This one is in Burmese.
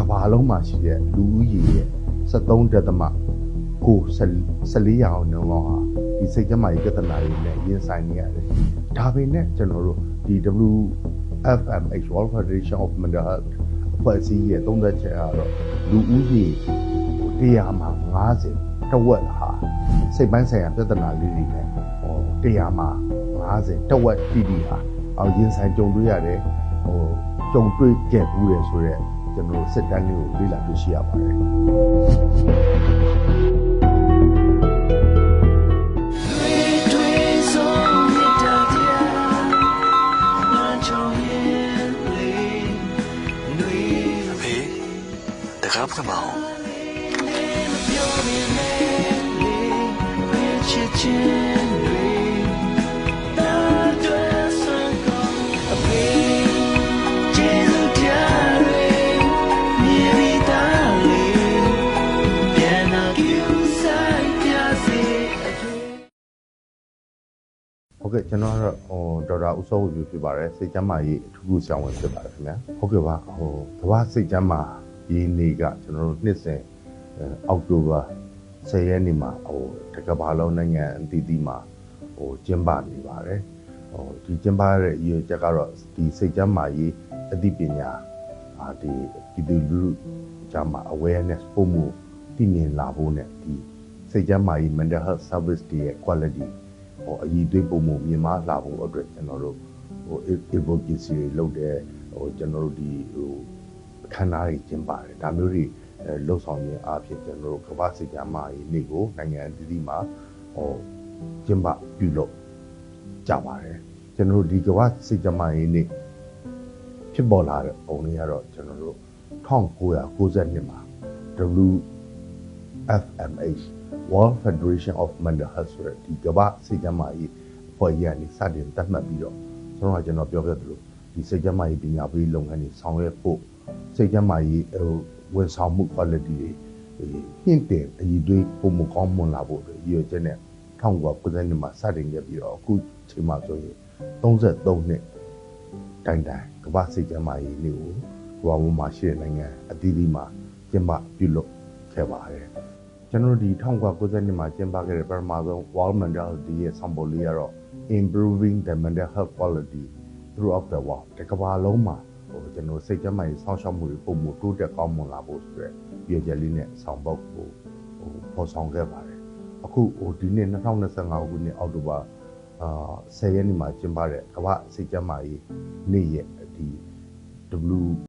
ဘာလုံးမှာရှိတဲ့လူဦးရေရဲ့73.14ရာခိုင်နှုန်းလောက်ဟာဒီစိတ်ကျန်းမာရေးပြဿနာတွေနဲ့ရင်ဆိုင်နေရတယ်။ဒါပေမဲ့ကျွန်တော်တို့ဒီ WFMH World Federation of Mental Health အဖွဲ့အစည်းရဲ့သုံးသပ်ချက်ကတော့လူဦးရေ100မှာ50တဝက်ဟာစိတ်ပိုင်းဆိုင်ရာပြဿနာလေးတွေနဲ့100မှာ50တဝက်တိတိဟာရင်ဆိုင်ကြုံတွေ့ရတယ်ကြုံတွေ့ခဲ့ဘူးတယ်ဆိုတော့ကျွန်တော်စစ်တမ်းလေးကိုလေ့လာတွေ့ရှိရပါတယ်တကားဖွင့်ပါဦးဟုတ်ကဲ့ကျွန်တော်ကတော့ဒေါက်တာဦးစောဝေဖြစ်ပါတယ်စိတ်ကျန်းမာရေးအထူးကုဆရာဝန်ဖြစ်ပါတယ်ခင်ဗျာဟုတ်ကဲ့ပါကမ္ဘာစိတ်ကျန်းမာရေးနေ့ကကျွန်တော်တို့နှစ်စဉ်အောက်တိုဘာ10ရက်နေ့မှာတကမ္ဘာလုံးနိုင်ငံအသီးသီးမှာကျင်းပနေပါတယ်ဒီကျင်းပတဲ့ရည်ရွယ်ချက်ကတော့ဒီစိတ်ကျန်းမာရေးအသိပညာဒီပြည်သူလူထုကြားမှာ awareness ပို့မှုတည်မြဲလာဖို့နဲ့ဒီစိတ်ကျန်းမာရေး mental health service တွေရဲ့ qualityအရေးသွေးပုံမှုမြင်မာလာဖို့အတွက်ကျွန်တော်တို့advocacy တွေလုပ်တယ်ကျွန်တော်တို့ဒီအခမ်းအနားတွေကျင်းပါတယ်ဒါမျိုးတွေလှုပ်ဆောင်ခြင်းအားဖြင့်ကျွန်တော်တို့ကမ္ဘာစိတ်ကျန်းမာရေးနေ့ကိုနိုင်ငံအသီးသီးမှာကျင်းပပြုလုပ်ကြပါတယ်ကျွန်တော်တို့ဒီကမ္ဘာစိတ်ကျန်းမာရေးနေ့ဖြစ်ပေါ်လာတဲ့ပုံလေးကတော့ကျွန်တော်တို့1992မှာ WFMH World Federation of Mental Health ဆိုတဲ့ဒီကမ္ဘာစိတ်ကျန်းမာရေးအဖွဲ့ကြီးကနေစတင်သတ်မှတ်ပြီးတော့ကျွန်တော်ပြောခဲ့သလိုဒီစိတ်ကျန်းမာရေးပညာပေးလုပ်ငန်းတွေဆောင်ရွက်ဖို့စိတ်ကျန်းမာရေးဝန်ဆောင်မှု quality တွေမြင့်တင်အရေးသွေးပုံမကောင်းမွန်လာဖို့အတွက်ရည်ရွယ်ချက်နဲ့1990မှာစတင်ခဲ့ပြီးတော့အခုချိန်မှာဆိုရင်33နှစ်တိုင်ကမ္ဘာစိတ်ကျန်းမာရေးနေ့ကိုကမ္ဘာပေါ်မှာရှိတဲ့နိုင်ငံအသီးသီးမှာကျင်းပပြုလုပ်ခဲ့ပါတယ်ကျွန်တော်ဒီ1990မှာကျင်းပခဲ့တဲ့ပထမဆုံး World Mental Health Day ရဲ့ဆောင်ပုဒ်လေးကတော့ Improving the Mental Health Quality throughout the world တကမ္ဘာလုံးမှာကျွန်တော်စိတ်ကျန်းမာရေးစောင့်ရှောက်မှုတွေပုံမှုတိုးတက်ကောင်းမွန်လာဖို့ဆိုတဲ့ရည်ရွယ်ချက်လေးနဲ့ဆောင်ပုဒ်ကိုဖော်ဆောင်ခဲ့ပါတယ်အခုဒီနေ့2025ခုနှစ်အောက်တိုဘာ10ရက်နေ့မှာကျင်းပတဲ့ကမ္ဘာစိတ်ကျန်းမာရေးနေ့ရဲ့ဒီ